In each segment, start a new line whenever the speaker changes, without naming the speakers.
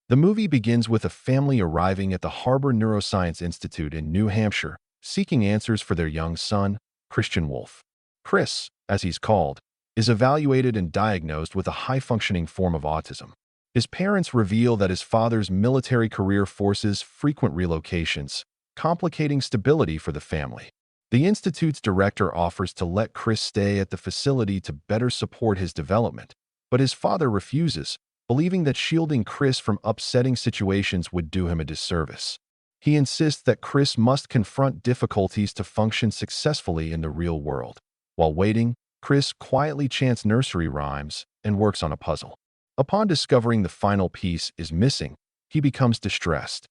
The movie begins with a family arriving at the Harbor Neuroscience Institute in New Hampshire, seeking answers for their young son, Christian Wolff. Chris, as he's called, is evaluated and diagnosed with a high-functioning form of autism. His parents reveal that his father's military career forces frequent relocations, complicating stability for the family. The institute's director offers to let Chris stay at the facility to better support his development, but his father refuses, believing that shielding Chris from upsetting situations would do him a disservice. He insists that Chris must confront difficulties to function successfully in the real world. While waiting, Chris quietly chants nursery rhymes and works on a puzzle. Upon discovering the final piece is missing, he becomes distressed.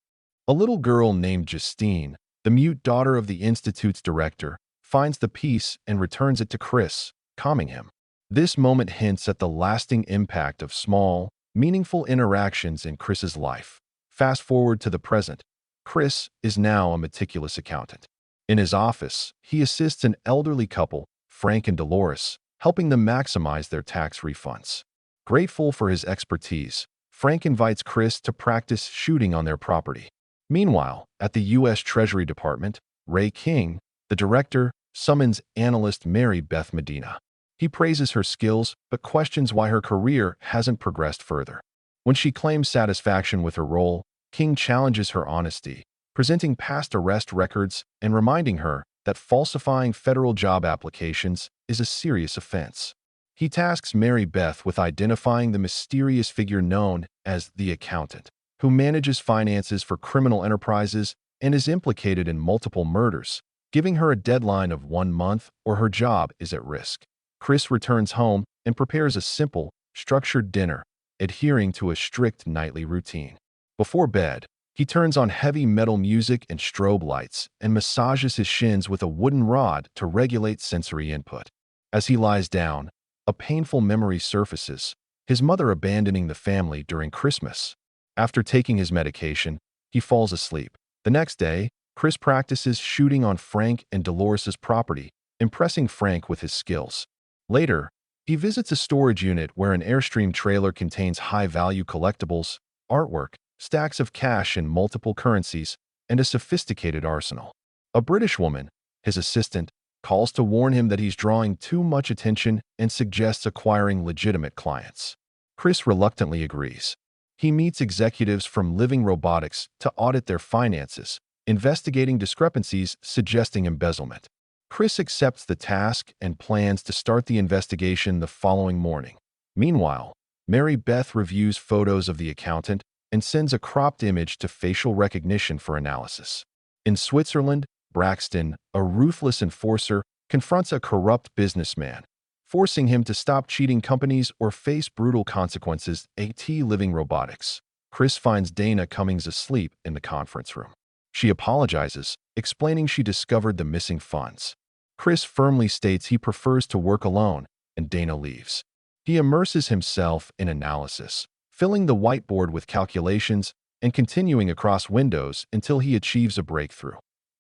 A little girl named Justine, the mute daughter of the institute's director, finds the piece and returns it to Chris, calming him. This moment hints at the lasting impact of small, meaningful interactions in Chris's life. Fast forward to the present. Chris is now a meticulous accountant. In his office, he assists an elderly couple, Frank and Dolores, helping them maximize their tax refunds. Grateful for his expertise, Frank invites Chris to practice shooting on their property. Meanwhile, at the U.S. Treasury Department, Ray King, the director, summons analyst Mary Beth Medina. He praises her skills, but questions why her career hasn't progressed further. When she claims satisfaction with her role, King challenges her honesty, presenting past arrest records and reminding her that falsifying federal job applications is a serious offense. He tasks Mary Beth with identifying the mysterious figure known as the accountant, who manages finances for criminal enterprises and is implicated in multiple murders, giving her a deadline of 1 month or her job is at risk. Chris returns home and prepares a simple, structured dinner, adhering to a strict nightly routine. Before bed, he turns on heavy metal music and strobe lights and massages his shins with a wooden rod to regulate sensory input. As he lies down, a painful memory surfaces, his mother abandoning the family during Christmas. After taking his medication, he falls asleep. The next day, Chris practices shooting on Frank and Dolores' property, impressing Frank with his skills. Later, he visits a storage unit where an Airstream trailer contains high-value collectibles, artwork, stacks of cash in multiple currencies, and a sophisticated arsenal. A British woman, his assistant, calls to warn him that he's drawing too much attention and suggests acquiring legitimate clients. Chris reluctantly agrees. He meets executives from Living Robotics to audit their finances, investigating discrepancies suggesting embezzlement. Chris accepts the task and plans to start the investigation the following morning. Meanwhile, Mary Beth reviews photos of the accountant and sends a cropped image to facial recognition for analysis. In Switzerland, Braxton, a ruthless enforcer, confronts a corrupt businessman, forcing him to stop cheating companies or face brutal consequences. At Living Robotics, Chris finds Dana Cummings asleep in the conference room. She apologizes, explaining she discovered the missing funds. Chris firmly states he prefers to work alone, and Dana leaves. He immerses himself in analysis, filling the whiteboard with calculations and continuing across windows until he achieves a breakthrough.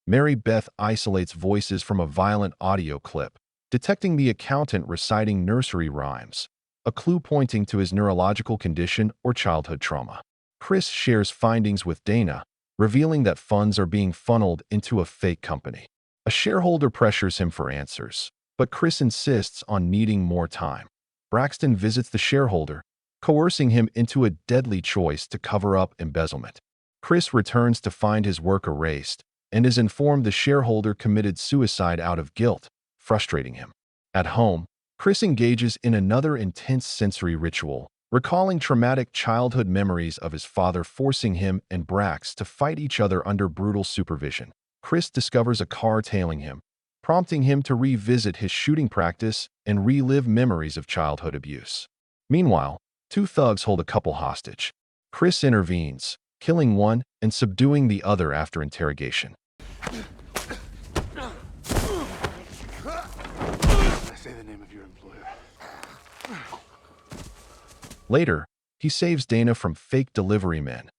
Mary Beth isolates voices from a violent audio clip, detecting the accountant reciting nursery rhymes, a clue pointing to his neurological condition or childhood trauma. Chris shares findings with Dana, revealing that funds are being funneled into a fake company. A shareholder pressures him for answers, but Chris insists on needing more time. Braxton visits the shareholder, coercing him into a deadly choice to cover up embezzlement. Chris returns to find his work erased and is informed the shareholder committed suicide out of guilt, frustrating him. At home, Chris engages in another intense sensory ritual, recalling traumatic childhood memories of his father forcing him and Brax to fight each other under brutal supervision. Chris discovers a car tailing him, prompting him to revisit his shooting practice and relive memories of childhood abuse. Meanwhile, 2 thugs hold a couple hostage. Chris intervenes, killing one and subduing the other after interrogation.
Say the name of your employer.
Later, he saves Dana from fake delivery men.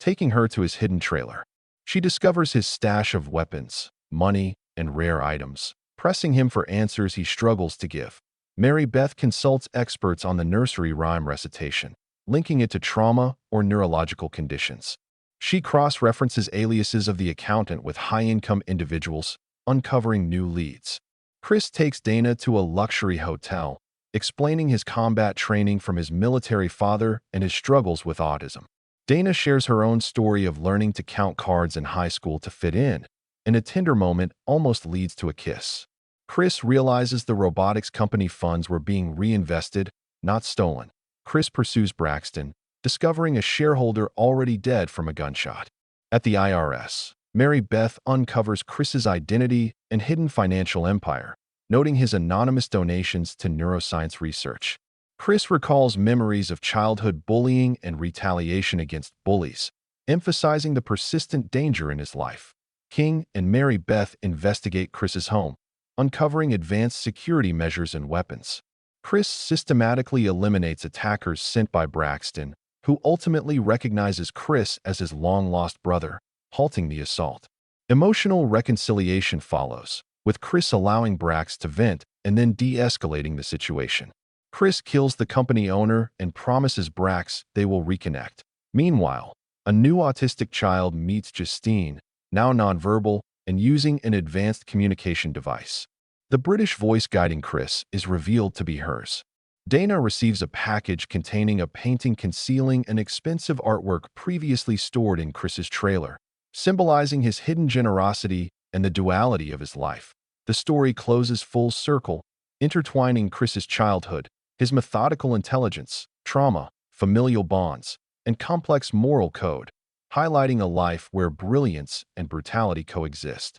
taking her to his hidden trailer. She discovers his stash of weapons, money, and rare items, pressing him for answers he struggles to give. Mary Beth consults experts on the nursery rhyme recitation, linking it to trauma or neurological conditions. She cross-references aliases of the accountant with high-income individuals, uncovering new leads. Chris takes Dana to a luxury hotel, explaining his combat training from his military father and his struggles with autism. Dana shares her own story of learning to count cards in high school to fit in, and a tender moment almost leads to a kiss. Chris realizes the robotics company funds were being reinvested, not stolen. Chris pursues Braxton, discovering a shareholder already dead from a gunshot. At the IRS, Mary Beth uncovers Chris's identity and hidden financial empire, noting his anonymous donations to neuroscience research. Chris recalls memories of childhood bullying and retaliation against bullies, emphasizing the persistent danger in his life. King and Mary Beth investigate Chris's home, uncovering advanced security measures and weapons. Chris systematically eliminates attackers sent by Braxton, who ultimately recognizes Chris as his long-lost brother, halting the assault. Emotional reconciliation follows, with Chris allowing Brax to vent and then de-escalating the situation. Chris kills the company owner and promises Brax they will reconnect. Meanwhile, a new autistic child meets Justine, now nonverbal and using an advanced communication device. The British voice guiding Chris is revealed to be hers. Dana receives a package containing a painting concealing an expensive artwork previously stored in Chris's trailer, symbolizing his hidden generosity and the duality of his life. The story closes full circle, intertwining Chris's childhood, his methodical intelligence, trauma, familial bonds, and complex moral code, highlighting a life where brilliance and brutality coexist.